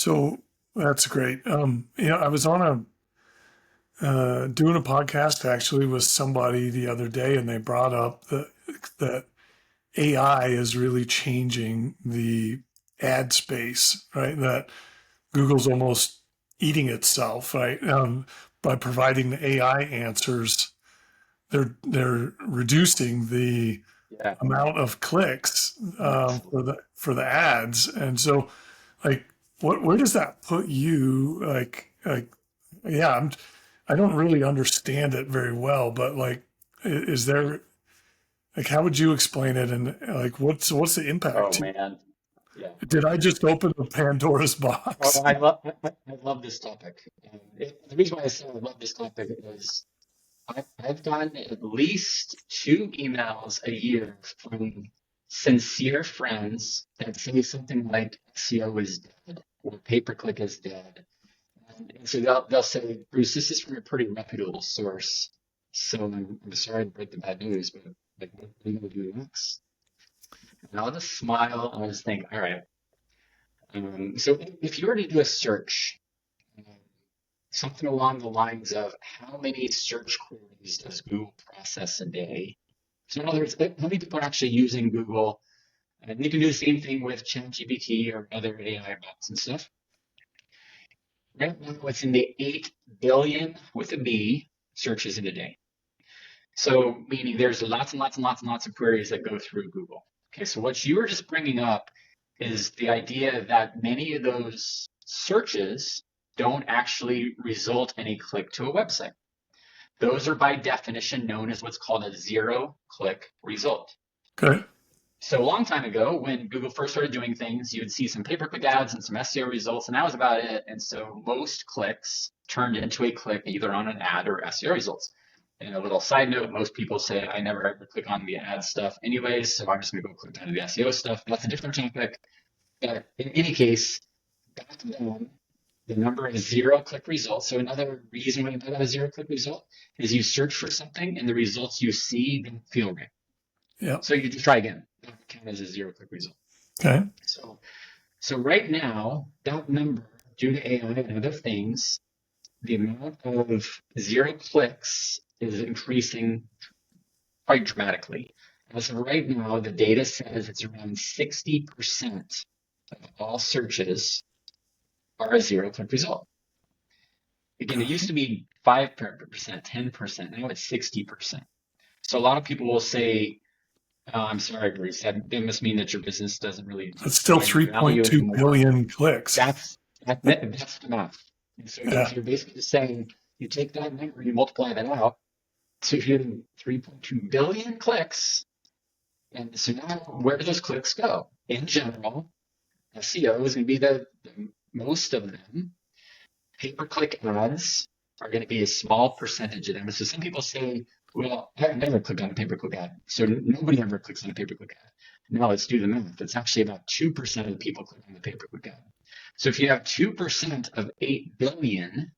So that's great. I was on doing a podcast actually with somebody the other day, and they brought up that AI is really changing the ad space, right? That Google's almost eating itself, right? By providing the AI answers, they're reducing the Yeah, amount of clicks massively. for the ads, and so like where does that put you? Yeah, I don't really understand it very well, but like, is there like how would you explain it, and like what's the Oh impact? man. Yeah. Did I just open the Pandora's Oh, box? I love this topic. The reason why I say I love this topic is I've gotten at least two emails a year from sincere friends that say something like SEO is dead or pay-per-click is dead. And so they'll say, Bruce, this is from a pretty reputable source. So I'm sorry to break the bad news, but like, what are you going to do next? And I'll just smile and I'll just think, all right. So if you were to do a search, um, something along the lines of how many search queries does Google process a day? So in other words, how many people are actually using Google? And you can do the same thing with ChatGPT or other AI bots and stuff. Right now, it's in the 8 billion with a B searches in a day. So meaning there's lots and lots and lots and lots of queries that go through Google. Okay, so what you were just bringing up is the idea that many of those searches don't actually result in a click to a website. Those are by definition known as what's called a zero click result. Okay. So a long time ago, when Google first started doing things, you would see some pay-per-click ads and some SEO results, and that was about it. And so most clicks turned into a click either on an ad or SEO results. And a little side note, most people say I never ever click on the ad stuff anyways, so I'm just gonna go click on the SEO stuff. That's a different topic. But in any case, back then, the number of zero click results. So another reason why you have a zero click result is you search for something and the results you see don't feel right. Yeah. So you just try again. That would count as a zero click result. Okay. So so right now, that number, due to AI and other things, the amount of zero clicks is increasing quite dramatically. As of right now, the data says it's around 60% of all searches are a zero click result. Again, it used to be 5%, 10%, now it's 60%. So a lot of people will say, oh, I'm sorry, Bruce, that must mean that your business doesn't really It's still provide value 3.2 anymore. billion clicks. That's the math. And so again, Yeah. so you're basically just saying you take that number, you multiply that out. So if you're getting 3.2 billion clicks, and so now where do those clicks go? In general, SEO is going to be the most of them. Pay-per-click ads are going to be a small percentage of them. So some people say, well, I've never clicked on a pay-per-click ad. So nobody ever clicks on a pay-per-click ad. No, let's do the math. It's actually about 2% of the people click on the pay-per-click ad. So if you have 2% of 8 billion,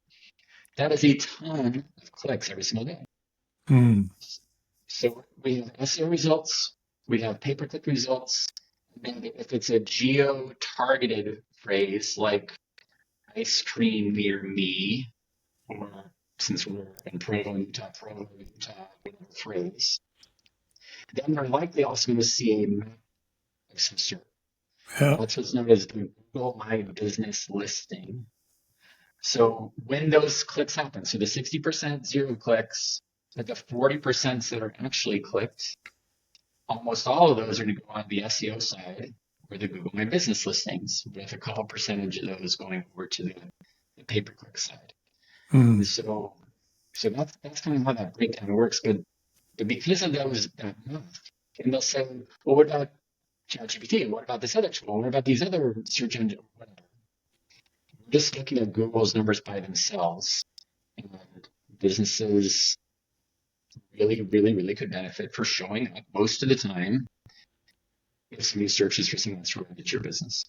that is a ton of clicks every single day. Hmm. So we have SEO results, we have pay-per-click results, and then if it's a geo-targeted phrase like ice cream near me, or since we're in Provo, Utah, whatever phrase, then we're likely also going to see a map of some sort. Yeah. That's what's known as the Google My Business listing. So when those clicks happen, so the 60% zero clicks, but the 40% that are actually clicked, almost all of those are going to go on the SEO side or the Google My Business listings, with a couple percentage of those going over to the pay-per-click side. Hmm. And so that's kind of how that breakdown works. But because of those that math, and they'll say, well, what about ChatGPT? What about this other tool? What about these other search engine? Whatever. We're just looking at Google's numbers by themselves, and businesses really, really, really could benefit for showing up most of the time if somebody searches for something that's related to your business.